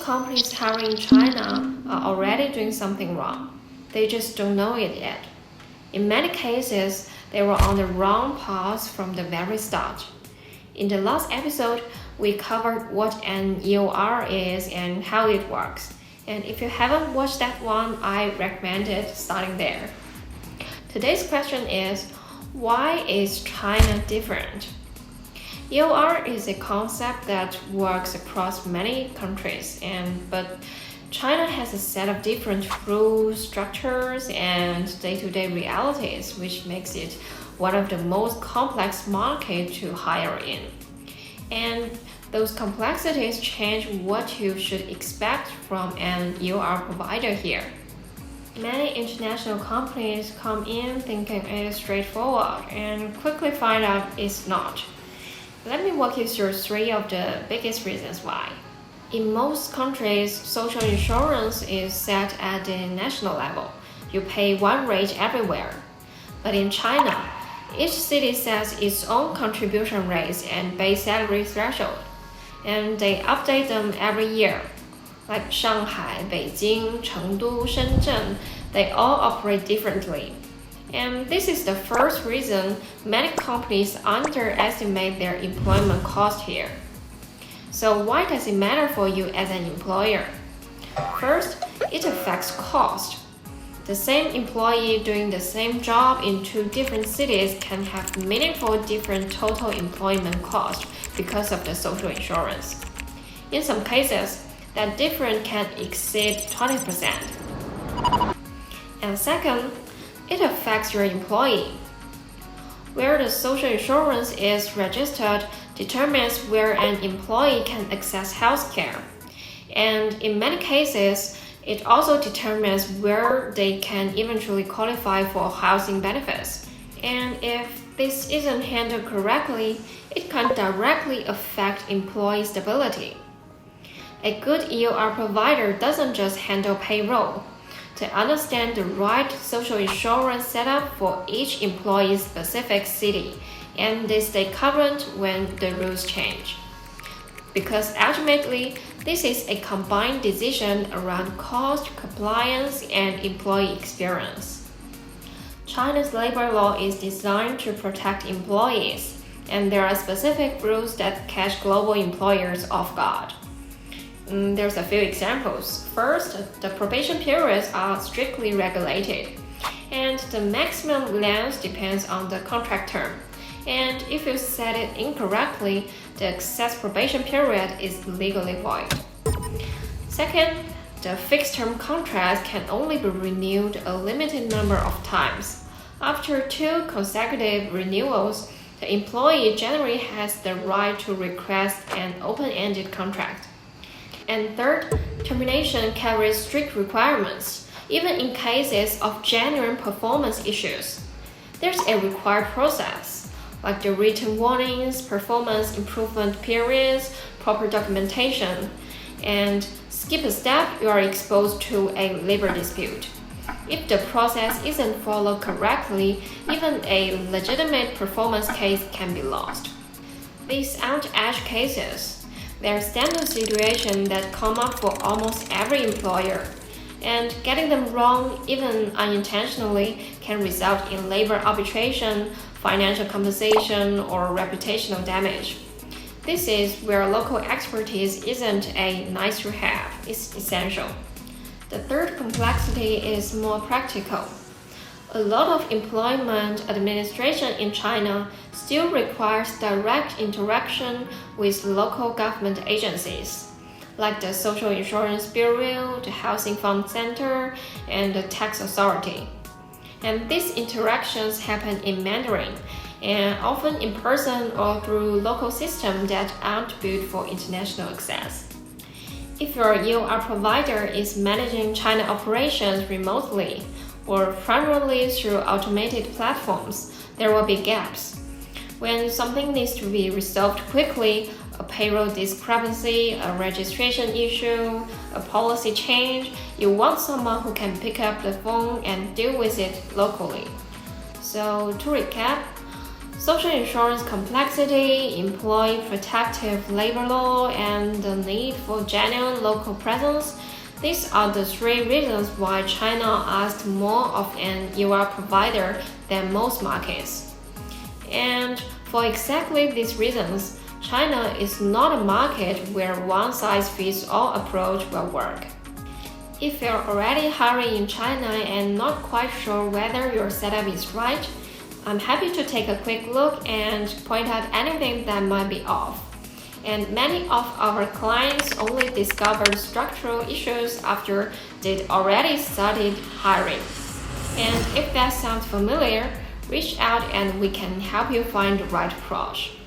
companies hiring in China are already doing something wrong. They just don't know it yet. In many cases, they were on the wrong path from the very start. In the last episode, we covered what an EOR is and how it works. And if you haven't watched that one, I recommend it starting there. Today's question is, why is China different? EOR is a concept that works across many countries, but China has a set of different rules, structures, and day-to-day realities, which makes it one of the most complex markets to hire in. And those complexities change what you should expect from an EOR provider here. Many international companies come in thinking it is straightforward and quickly find out it's not. Let me walk you through 3 of the biggest reasons why. In most countries, social insurance is set at the national level. You pay one rate everywhere. But in China, each city sets its own contribution rates and base salary threshold, and they update them every year. Like Shanghai, Beijing, Chengdu, Shenzhen, they all operate differently. And this is the first reason many companies underestimate their employment cost here. So why does it matter for you as an employer? First, it affects cost. The same employee doing the same job in 2 different cities can have meaningful different total employment cost because of the social insurance. In some cases, that difference can exceed 20%. And second, it affects your employee. Where the social insurance is registered determines where an employee can access health care. And in many cases, it also determines where they can eventually qualify for housing benefits. And if this isn't handled correctly, it can directly affect employee stability. A good EOR provider doesn't just handle payroll. They understand the right social insurance setup for each employee's specific city, and they stay current when the rules change. Because ultimately, this is a combined decision around cost, compliance, and employee experience. China's labor law is designed to protect employees, and there are specific rules that catch global employers off guard. There's a few examples. First, the probation periods are strictly regulated, and the maximum length depends on the contract term. And if you set it incorrectly, the excess probation period is legally void. Second, the fixed-term contract can only be renewed a limited number of times. After 2 consecutive renewals, the employee generally has the right to request an open-ended contract. And third, termination carries strict requirements, even in cases of genuine performance issues. There's a required process, like the written warnings, performance improvement periods, proper documentation, and skip a step, you are exposed to a labor dispute. If the process isn't followed correctly, even a legitimate performance case can be lost. These aren't edge cases. They're standard situations that come up for almost every employer, and getting them wrong, even unintentionally, can result in labor arbitration, financial compensation, or reputational damage. This is where local expertise isn't a nice to have, it's essential. The third complexity is more practical. A lot of employment administration in China still requires direct interaction with local government agencies, like the Social Insurance Bureau, the Housing Fund Center, and the tax authority. And these interactions happen in Mandarin, and often in person or through local systems that aren't built for international access. If your EOR provider is managing China operations remotely, or primarily through automated platforms, there will be gaps. When something needs to be resolved quickly, a payroll discrepancy, a registration issue, a policy change, you want someone who can pick up the phone and deal with it locally. So to recap, social insurance complexity, employee protective labor law, and the need for genuine local presence. These are the three reasons why China asked more of an UR provider than most markets. And for exactly these reasons, China is not a market where one-size-fits-all approach will work. If you're already hiring in China and not quite sure whether your setup is right, I'm happy to take a quick look and point out anything that might be off. And many of our clients only discovered structural issues after they'd already started hiring. And if that sounds familiar, reach out and we can help you find the right approach.